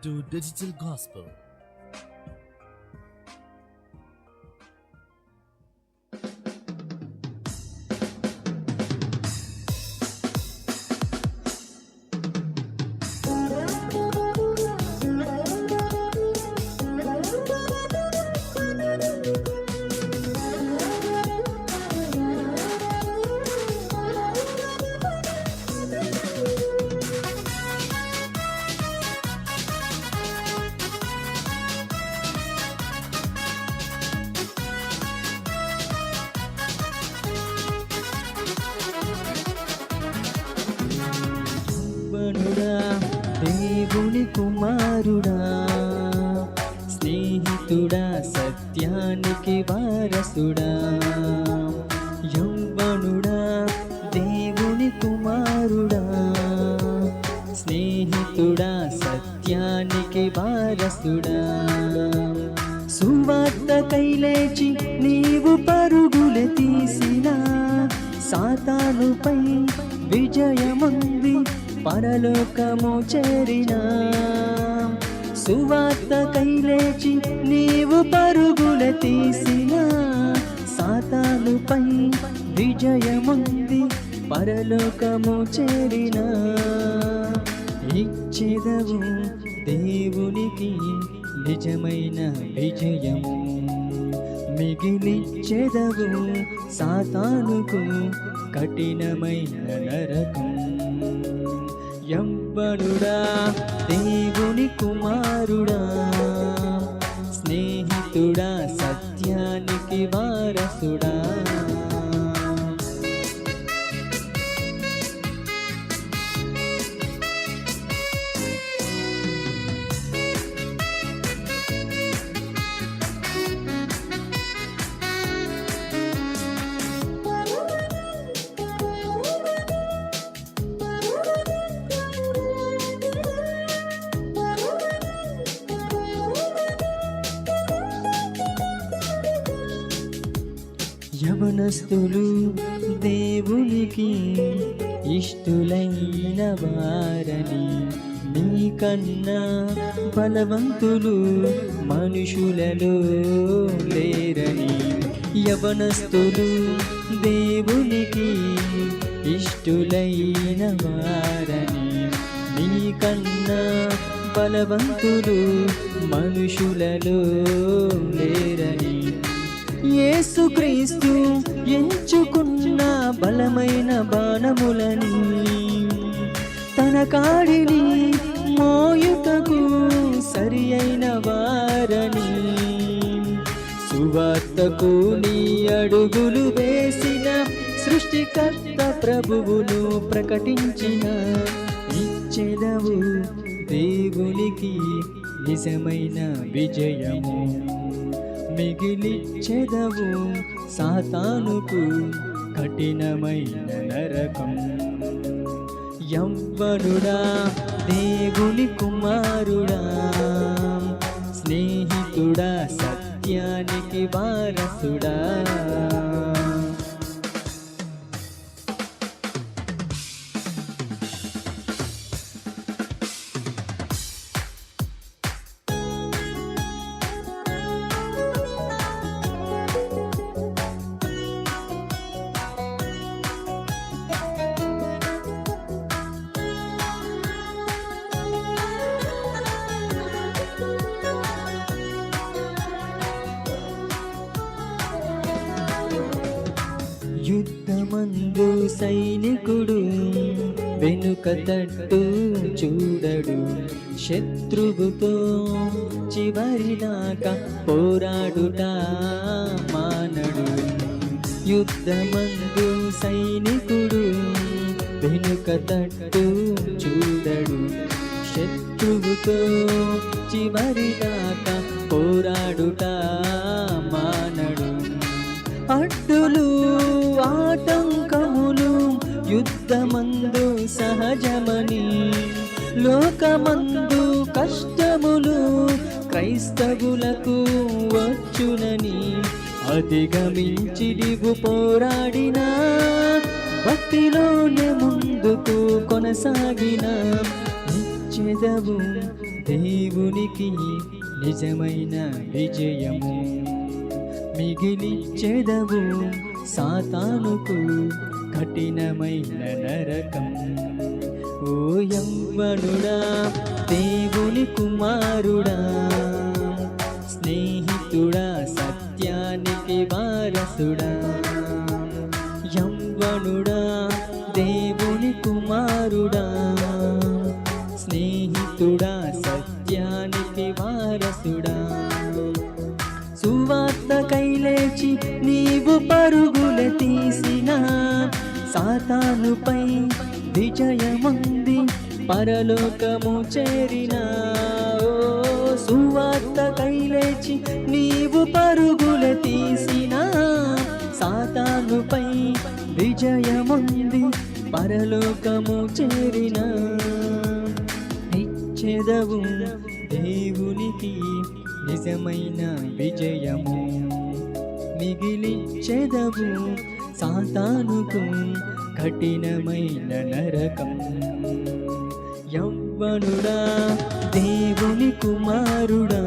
to Digital Gospel. యవ్వనుడా దేవుని కుమారుడా, స్నేహితుడా సత్యానికి వారసుడా. యవ్వనుడా దేవుని కుమారుడా, స్నేహితుడా సత్యానికి వారసుడా. సువార్తకై లేచి నీవు పరుగులు తీసిన సాతానుపై విజయముంది పరలోకము చేరిన. సువార్తకై లేచి నీవు పరుగులు తీసిన సాతానుపై విజయముంది పరలోకము చేరిన. ఇచ్చెదవు దేవునికి నిజమైన విజయము, మిగిలిచ్చెదవు సాతానుకు కఠినమైన నరకం. యవ్వనుడా దేవుని కుమారుడా, స్నేహితుడా సత్యానికి వారసుడా. యవనస్తులు దేవునికి ఇష్టులైన వారని, నీకన్నా బలవంతులు మనుషులలో లేరని. యవనస్తులు దేవునికి ఇష్టులైన వారని, నీకన్నా బలవంతులు మనుషులలో లేరని. యేసుక్రీస్తు ఎంచుకున్న బలమైన బాణములని, తన కాడిని మోయుటకు సరి అయిన వారని. సువార్తకు నీ అడుగులు వేసిన సృష్టికర్త ప్రభువును ప్రకటించిన. ఇచ్చెదవు దేవునికి నిజమైన విజయము, మిగిలిచ్చెదవు సాతానుకు కఠినమైన నరకం. యవ్వనుడా దేవుని కుమారుడా, స్నేహితుడా సత్యానికి వారసుడా. యుద్ధమందు సైనికుడు వెనుక తట్టు చూడడు, శత్రువుతో చివరిదాకా పోరాడుట మానడు. యుద్ధమందు సైనికుడు వెనుక తట్టు చూడడు, శత్రువుతో చివరిదాకా పోరాడుట మానడు. అడ్డులు ఆటంకములు యుద్ధమందు సహజమని, లోకమందు కష్టములు క్రైస్తవులకు వచ్చునని. అధిగమించి నీవు పోరాడినా, భక్తిలోనే ముందుకు కొనసాగిన. ఇచ్చెదవు దేవునికి నిజమైన విజయము. మిగిలిచ్చెదవు సాతానుకు కఠినమైన నరకం. ఓ యవ్వనుడా, దేవుని కుమారుడా, స్నేహితుడా, సత్యానికి వారసుడా. యవ్వనుడా, దేవుని కుమారుడా, స్నేహితుడా, సత్యానికి వారసుడా. సువార్తకై లేచి నీవు పరుగుల తీసిన సాతానుపై విజయముంది, పరలోకము చేరిన. ఓ సువార్తకై లేచి నీవు పరుగుల తీసిన సాతానుపై విజయముంది, పరలోకము చేరిన. ఇచ్చెదవు దేవునికి నిజమైన విజయము. మిగిలిచ్చెదవు సాతానుకు కఠినమైన నరకం. యవ్వనుడా, దేవుని కుమారుడా,